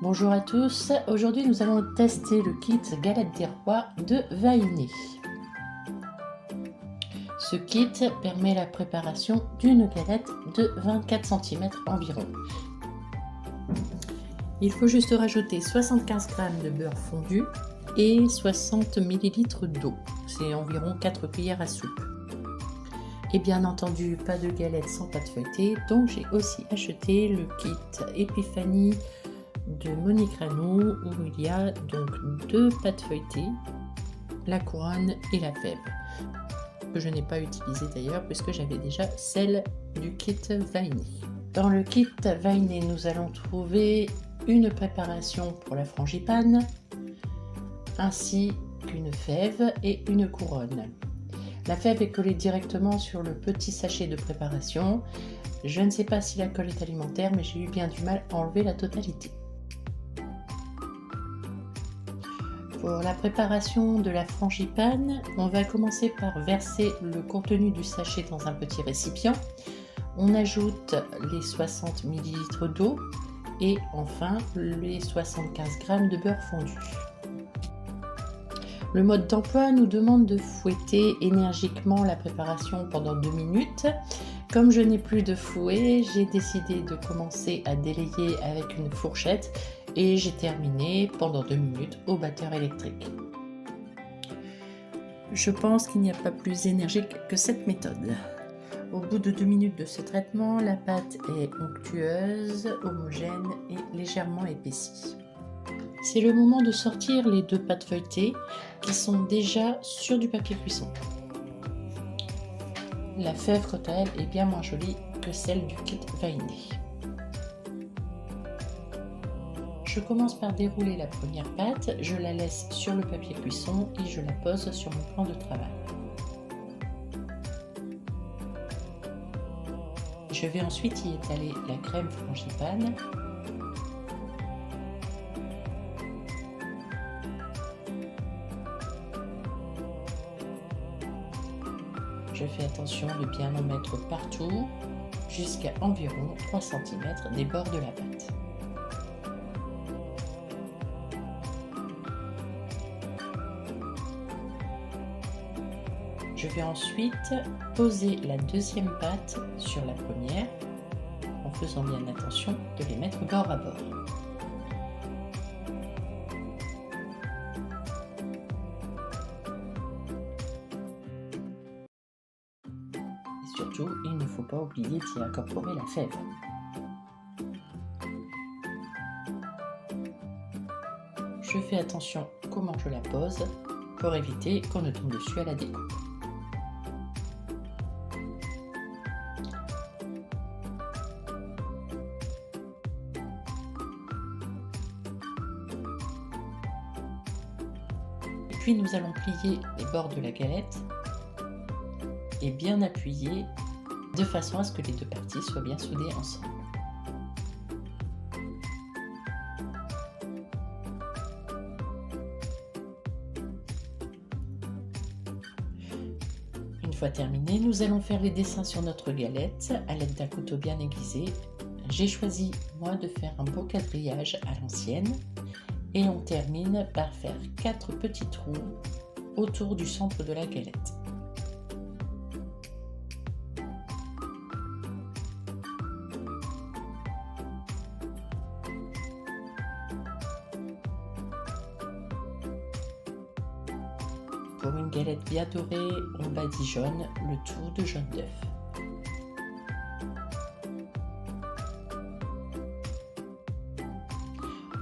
Bonjour à tous, aujourd'hui nous allons tester le kit Galette des Rois de Vahiné. Ce kit permet la préparation d'une galette de 24 cm environ. Il faut juste rajouter 75 g de beurre fondu et 60 ml d'eau, c'est environ 4 cuillères à soupe. Et bien entendu, pas de galette sans pâte feuilletée, donc j'ai aussi acheté le kit Épiphanie de Monique Rano où il y a donc 2 pâtes feuilletées, la couronne et la fève, que je n'ai pas utilisé d'ailleurs puisque j'avais déjà celle du kit Vahiné. Dans le kit Vahiné, nous allons trouver une préparation pour la frangipane, ainsi qu'une fève et une couronne. La fève est collée directement sur le petit sachet de préparation. Je ne sais pas si la colle est alimentaire, mais j'ai eu bien du mal à enlever la totalité. Pour la préparation de la frangipane, on va commencer par verser le contenu du sachet dans un petit récipient. On ajoute les 60 ml d'eau et enfin les 75 g de beurre fondu. Le mode d'emploi nous demande de fouetter énergiquement la préparation pendant 2 minutes. Comme je n'ai plus de fouet, j'ai décidé de commencer à délayer avec une fourchette et j'ai terminé pendant 2 minutes au batteur électrique. Je pense qu'il n'y a pas plus énergique que cette méthode. Au bout de 2 minutes de ce traitement, la pâte est onctueuse, homogène et légèrement épaissie. C'est le moment de sortir les 2 pâtes feuilletées qui sont déjà sur du papier cuisson. La fève, quant à elle, est bien moins jolie que celle du kit Vahiné. Je commence par dérouler la première pâte, je la laisse sur le papier cuisson et je la pose sur mon plan de travail. Je vais ensuite y étaler la crème frangipane. Je fais attention de bien en mettre partout, jusqu'à environ 3 cm des bords de la pâte. Je vais ensuite poser la deuxième pâte sur la première, en faisant bien attention de les mettre bord à bord. Surtout, il ne faut pas oublier d'y incorporer la fève. Je fais attention comment je la pose pour éviter qu'on ne tombe dessus à la découpe. Et puis nous allons plier les bords de la galette et bien appuyer de façon à ce que les 2 parties soient bien soudées ensemble. Une fois terminé, nous allons faire les dessins sur notre galette à l'aide d'un couteau bien aiguisé. J'ai choisi moi de faire un beau quadrillage à l'ancienne et on termine par faire 4 petits trous autour du centre de la galette. Pour une galette bien dorée, on badigeonne le tout de jaune d'œuf.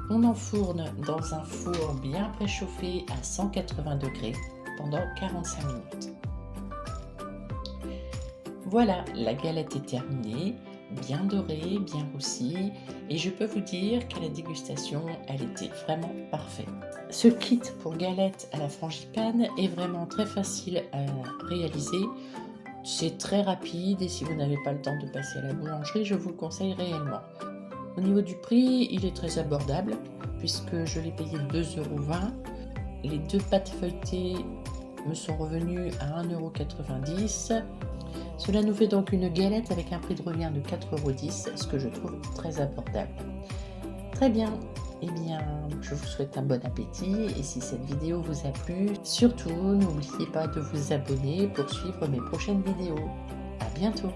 On enfourne dans un four bien préchauffé à 180 degrés pendant 45 minutes. Voilà, la galette est terminée, bien dorée, bien roussie, et je peux vous dire qu'à la dégustation, elle était vraiment parfaite. Ce kit pour galette à la frangipane est vraiment très facile à réaliser. C'est très rapide et si vous n'avez pas le temps de passer à la boulangerie, je vous le conseille réellement. Au niveau du prix, il est très abordable puisque je l'ai payé 2,20 €. Les 2 pâtes feuilletées me sont revenues à 1,90 €. Cela nous fait donc une galette avec un prix de revient de 4,10 €, ce que je trouve très abordable. Très bien, eh bien, je vous souhaite un bon appétit et si cette vidéo vous a plu, surtout n'oubliez pas de vous abonner pour suivre mes prochaines vidéos. À bientôt!